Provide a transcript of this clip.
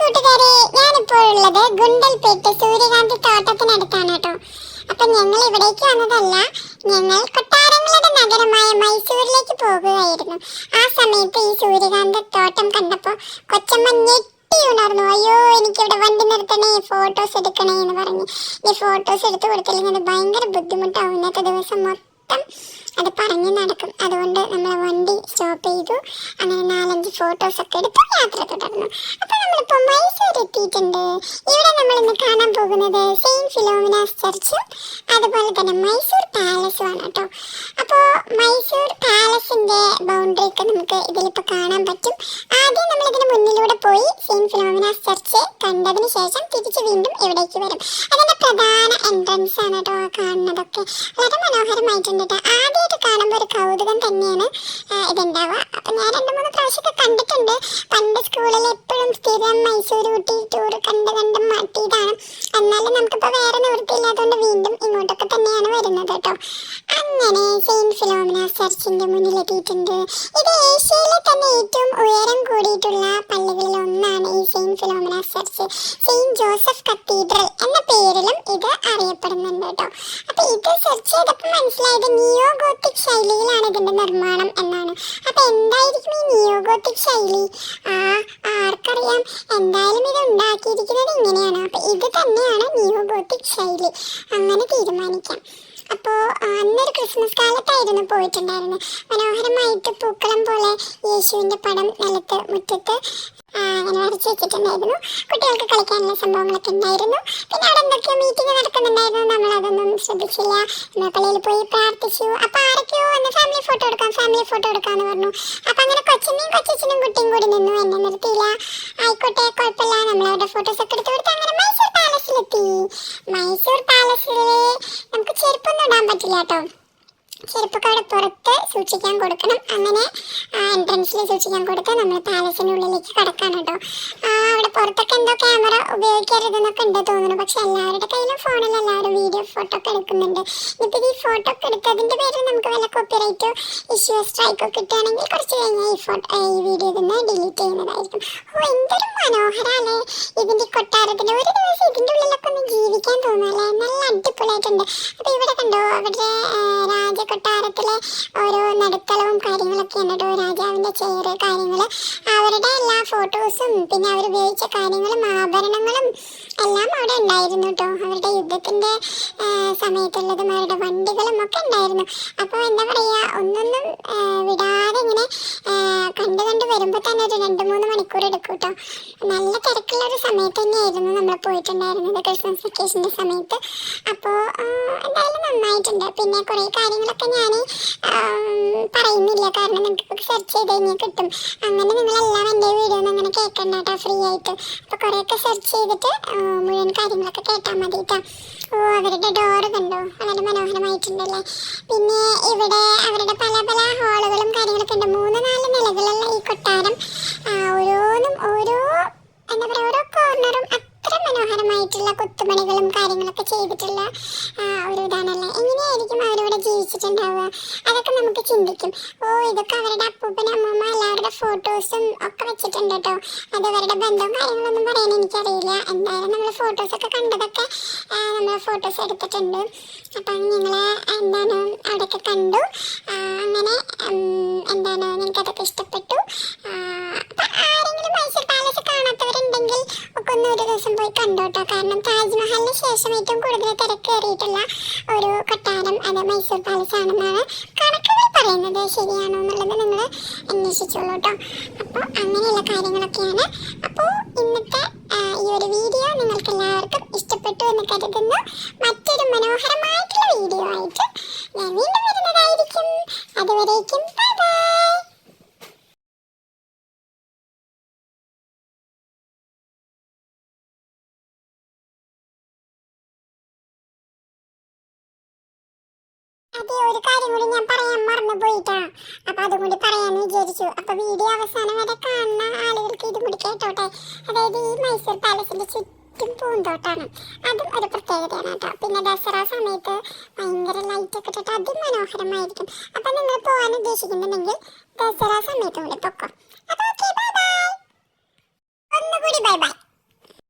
കൂട്ടുകാരെ, ഞാനിപ്പോൾ ഉള്ളത് ഗുണ്ടൽപേട്ട് സൂര്യകാന്തി തോട്ടത്തിനടുത്താണ് കേട്ടോ. അപ്പൊ ഞങ്ങൾ ഇവിടേക്ക് വന്നതല്ല, ഞങ്ങൾ കൊട്ടാരങ്ങളുടെ നഗരമായ മൈസൂരിലേക്ക് പോകുകയായിരുന്നു. ആ സമയത്ത് ഈ സൂര്യകാന്തി തോട്ടം കണ്ടപ്പോ കൊച്ചമ്മ ഞെട്ടി ഉണർന്നു. അയ്യോ, എനിക്കിവിടെ വണ്ടി നിർത്തണേ, ഫോട്ടോസ് എടുക്കണേ എന്ന് പറഞ്ഞ്. ഈ ഫോട്ടോസ് എടുത്തു കൊടുത്തില്ലെങ്കിൽ അത് ഭയങ്കര ബുദ്ധിമുട്ടാവും. ഇന്നത്തെ ദിവസം മൊത്തം അത് പറഞ്ഞു നടക്കും. അതുകൊണ്ട് നമ്മൾ വണ്ടി സ്റ്റോപ്പ് ചെയ്തു. അങ്ങനെ 4-5 ഫോട്ടോസ് ഒക്കെ എടുത്ത് യാത്ര തുടർന്നു. അപ്പൊ നമ്മളിപ്പോ മൈസൂർ എത്തിയിട്ടുണ്ട്. ഇവിടെ നമ്മൾ ഇന്ന് കാണാൻ പോകുന്നത് സെയിന്റ് ഫിലോമിനാസ് ചർച്ചും അതുപോലെ തന്നെ മൈസൂർ പാലസും ആണ് കേട്ടോ. അപ്പോൾ മൈസൂർ പാലസിന്റെ ബൗണ്ടറി ഒക്കെ നമുക്ക് ഇതിലിപ്പോൾ കാണാൻ പറ്റും. ആദ്യം നമ്മൾ ഇതിന് മുന്നിലൂടെ പോയി സെയിന്റ് ഫിലോമിനാസ് ചർച്ച് കണ്ടതിന് ശേഷം തിരിച്ച് വീണ്ടും ഇവിടേക്ക് വരും. അതിന്റെ പ്രധാന എൻട്രൻസ് ആണ് കേട്ടോ കാണുന്നതൊക്കെ. വളരെ മനോഹരമായിട്ടുണ്ട് കേട്ടോ. ആദ്യമായിട്ട് കാണുമ്പോൾ ഒരു കൗതുകം തന്നെയാണ് ഇതുണ്ടാവുക. അപ്പൊ ഞാൻ 2-3 പ്രാവശ്യമൊക്കെ കണ്ടിട്ടുണ്ട്. പണ്ട് സ്കൂളിൽ എപ്പോഴും സ്ഥിരം മൈസൂർ ഊട്ടി ടൂർ കണ്ട് മാറ്റിയതാണ്. എന്നാലും നമുക്കിപ്പോൾ വേറെ നിവൃത്തിയില്ലാത്തതുകൊണ്ട് വീണ്ടും ഇങ്ങോട്ടൊക്കെ തന്നെയാണ് വരുന്നത് കേട്ടോ. അങ്ങനെ സെയിന്റ് ഫിലോമിനാസ് ചർച്ചിന്റെ മുന്നിലെത്തിയിട്ടുണ്ട്. ഇത് ഏഷ്യയിലെ തന്നെ ഏറ്റവും ഉയരം കൂടിയിട്ടുള്ള പള്ളികളിൽ ഒന്നാണ് ഈ Saint Philomena's church. Saint Joseph cathedral എന്ന പേരിലും ഇത് അറിയപ്പെടുന്നുണ്ട് കേട്ടോ. അപ്പൊ ഇത് സെർച്ച് ചെയ്തപ്പോൾ മനസ്സിലായത് നിയോ ഗോത്തിക് ശൈലിയിലാണ് ഇതിന്റെ നിർമ്മാണം എന്നാണ്. അപ്പൊ എന്തായിരിക്കും ഈ നിയോ ഗോത്തിക് ശൈലി? ആർക്കറിയാം. എന്തായാലും ഇത് ഉണ്ടാക്കിയിരിക്കുന്നത് ഇങ്ങനെയാണ്. അപ്പൊ ഇത് തന്നെയാണ് നിയോ ഗോത്തിക് ശൈലി, അങ്ങനെ തീരുമാനിക്കാം. അപ്പോൾ അന്നൊരു ക്രിസ്മസ് കാലത്തായിരുന്നു പോയിട്ടുണ്ടായിരുന്നു. മനോഹരമായിട്ട് പൂക്കളം പോലെ യേശുവിൻ്റെ പടം നിലത്ത് മുറ്റത്ത് അങ്ങനെ വരച്ച് വെച്ചിട്ടുണ്ടായിരുന്നു. കുട്ടികൾക്ക് കളിക്കാനുള്ള സംഭവങ്ങളൊക്കെ ഉണ്ടായിരുന്നു. പിന്നെ അവിടെ എന്തൊക്കെയോ മീറ്റിംഗ് നടക്കുന്നുണ്ടായിരുന്നു. നമ്മളതൊന്നും ശ്രദ്ധിച്ചില്ല. നമ്മൾ പള്ളിയിൽ പോയി പ്രാർത്ഥിച്ചു. അപ്പോൾ ആരൊക്കെയോ ഒന്ന് ഫാമിലി ഫോട്ടോ എടുക്കാമെന്ന് പറഞ്ഞു. അപ്പം അങ്ങനെ കൊച്ചമ്മയും കൊച്ചച്ഛനും കുട്ടിയും കൂടി നിന്നു. എന്നെ നിർത്തിയില്ല. ആയിക്കോട്ടെ, കുഴപ്പമില്ല. നമ്മളവിടെ ഫോട്ടോസൊക്കെ എടുത്ത് കൊടുത്ത് അങ്ങനെ മൈസൂർ പാലസിലെത്തി. മൈസൂർ പാലസിൽ നമുക്ക് ചെരുപ്പൊന്നും ഇടാൻ പറ്റില്ല കേട്ടോ. ചെരുപ്പൊക്കെ അവിടെ പുറത്ത് സൂക്ഷിക്കാൻ കൊടുക്കണം. അങ്ങനെ എൻട്രൻസിൽ സൂക്ഷിക്കാൻ കൊടുത്ത് നമ്മൾ പാലസിനുള്ളിലേക്ക് കടക്കാണ് കേട്ടോ. അവിടെ പുറത്തൊക്കെ എന്തോ ക്യാമറ ഉപയോഗിക്കരുതെന്നൊക്കെ ഉണ്ട് തോന്നുന്നു. പക്ഷെ എല്ലാവരുടെ കയ്യിലും ഫോണിൽ എല്ലാവരും വീഡിയോ ഫോട്ടോ ഒക്കെ എടുക്കുന്നുണ്ട്. ഇപ്പം ഈ ഫോട്ടോ ഒക്കെ എടുത്തതിൻ്റെ പേരിൽ നമുക്ക് വല്ല കോപ്പിറൈറ്റോ ഇഷ്യൂ സ്ട്രൈക്കോ കിട്ടുകയാണെങ്കിൽ കുറച്ച് കഴിഞ്ഞാൽ ഈ വീഡിയോ തന്നെ ഡിലീറ്റ് ചെയ്യുന്നതായിരിക്കും. എന്തൊരു മനോഹരമാണ് ഇതിൻ്റെ കൊട്ടാരത്തിൻ്റെ. ഒരു ദിവസം ഇതിൻ്റെ ഉള്ളിലൊക്കെ ഒന്ന് ജീവിക്കാൻ തോന്നുമല്ലേ. നല്ല അടിപൊളിയായിട്ടുണ്ട്. അപ്പോൾ ഇവിടെ കണ്ടോ അവരുടെ കൊട്ടാരത്തിലെ ഓരോ നടുത്തളവും കാര്യങ്ങളൊക്കെയാണ് കേട്ടോ. രാജാവിൻ്റെ ചെയർ കാര്യങ്ങൾ, അവരുടെ എല്ലാ ഫോട്ടോസും പിന്നെ അവർ ഉപയോഗിച്ച കാര്യങ്ങളും ആഭരണങ്ങളും എല്ലാം അവിടെ ഉണ്ടായിരുന്നു കേട്ടോ. അവരുടെ യുദ്ധത്തിൻ്റെ സമയത്തുള്ളതും അവരുടെ വണ്ടികളും ഒക്കെ ഉണ്ടായിരുന്നു. അപ്പോൾ എന്താ പറയുക, ഒന്നൊന്നും വിടാതെ ഇങ്ങനെ കണ്ട് വരുമ്പോൾ തന്നെ ഒരു 2-3 മണിക്കൂർ എടുക്കും കേട്ടോ. നല്ല തിരക്കുള്ളൊരു സമയത്ത് തന്നെയായിരുന്നു നമ്മൾ പോയിട്ടുണ്ടായിരുന്നത്, ക്രിസ്മസ് വെക്കേഷൻ്റെ സമയത്ത്. അപ്പോൾ എന്തായാലും നന്നായിട്ടുണ്ട്. പിന്നെ കുറേ കാര്യങ്ങളൊക്കെ ഞാൻ പറയുന്നില്ല, കാരണം നിങ്ങൾക്ക് സെർച്ച് ചെയ്ത് കഴിഞ്ഞാൽ കിട്ടും. അങ്ങനെ നിങ്ങളെല്ലാം എൻ്റെ വീഡിയോ ഒന്നും അങ്ങനെ കേൾക്കണ്ട കേട്ടോ, ഫ്രീ ആയിട്ട്. അപ്പോൾ കുറേയൊക്കെ സെർച്ച് ചെയ്തിട്ട് മുഴുവൻ കാര്യങ്ങളൊക്കെ കേട്ടാൽ മതി കേട്ടോ. അവരുടെ ഡോറ് കണ്ടോ, വളരെ മനോഹരമായിട്ടുണ്ടല്ലേ. പിന്നെ ഇവിടെ അവരുടെ പല പല ഹാളുകളും കാര്യങ്ങളൊക്കെ ഉണ്ട്. 3-4 നിലകളുള്ള ഈ കൊട്ടാരം ഓരോന്നും ഓരോ എന്താ പറയുക, ഓരോ കോർണറും അത്ര മനോഹരമായിട്ടുള്ള കൊത്തുപണികളും കാര്യങ്ങളൊക്കെ ചെയ്തിട്ടുള്ള ഒരു ഇതാണല്ലേ. എങ്ങനെയായിരിക്കും അവരിവിടെ ജീവിച്ചിട്ടുണ്ടാവുക, അതൊക്കെ നമുക്ക് ചിന്തിക്കും. ഇതൊക്കെ അവരുടെ അപ്പൂപ്പൻ അമ്മൂമ്മ എല്ലാവരുടെ ഫോട്ടോസും ഒക്കെ വെച്ചിട്ടുണ്ട് കേട്ടോ. അത് അവരുടെ ബന്ധവും കാര്യങ്ങളൊന്നും പറയാൻ എനിക്കറിയില്ല. എന്തായാലും നമ്മൾ ഫോട്ടോസൊക്കെ കണ്ടതൊക്കെ നമ്മൾ ഫോട്ടോസ് എടുത്തിട്ടുണ്ട്. അപ്പം ഞങ്ങൾ എന്താണ് അവിടെയൊക്കെ കണ്ടു. അങ്ങനെ എന്താണ് ഞങ്ങൾക്കതൊക്കെ ഇഷ്ടപ്പെട്ടു. അപ്പം ആരെങ്കിലും മൈസൂർ പാലസ് കാണാത്തവരുണ്ടെങ്കിൽ ഒക്കെ ഒന്ന് ഒരു ദിവസം പോയി കണ്ടോട്ടോ. കാരണം താജ്മഹലിന് ശേഷം ഏറ്റവും കൂടുതൽ തിരക്കേറിയിട്ടുള്ള ഒരു കൊട്ടാരം അത് മൈസൂർ പാലസ് ആണെന്നാണ് കണക്കുകൾ പറയുന്നത്. ശരിയാണോ എന്നുള്ളത് നിങ്ങൾ അന്വേഷിച്ചോളൂ കേട്ടോ. അപ്പോൾ അങ്ങനെയുള്ള കാര്യങ്ങളൊക്കെയാണ്. അപ്പോൾ ഇന്നത്തെ ഈ ഒരു വീഡിയോ നിങ്ങൾക്ക് എല്ലാവർക്കും ഇഷ്ടപ്പെട്ടു എന്ന് കരുതുന്നു. മറ്റൊരു മനോഹരമായിട്ടുള്ള വീഡിയോ ആയിട്ട് ഞാൻ വീണ്ടും വരുന്നതായിരിക്കും. അതുവരേക്കും ബൈ ബൈ. അതെ, ഒരു കാര്യം കൂടി ഞാൻ പറയാൻ മറന്നു പോയിട്ടാ. അപ്പൊ അതും കൂടി പറയാന്ന് വിചാരിച്ചു. അപ്പൊ വീഡിയോ അവസാനം വരെ കാണുന്ന ആളുകൾക്ക് ഇതും കൂടി കേട്ടോട്ടെ. അതായത് ഈ മൈസൂർ പാലസിന്റെ ചുറ്റും പൂന്തോട്ടാണ്, അതും ഒരു പ്രത്യേകതയാണ് കേട്ടോ. പിന്നെ ദസറ സമയത്ത് ഭയങ്കര ലൈറ്റ് ഒക്കെ ഇട്ടിട്ട് അതിമനോഹരമായിരിക്കും. അപ്പൊ നിങ്ങൾ പോകാൻ ഉദ്ദേശിക്കുന്നുണ്ടെങ്കിൽ ദസറ സമയത്തും കൂടി പൊക്കോ. അപ്പൊ ഓക്കെ, ബൈ ബൈ. ഒന്നുകൂടി ബൈ ബൈ.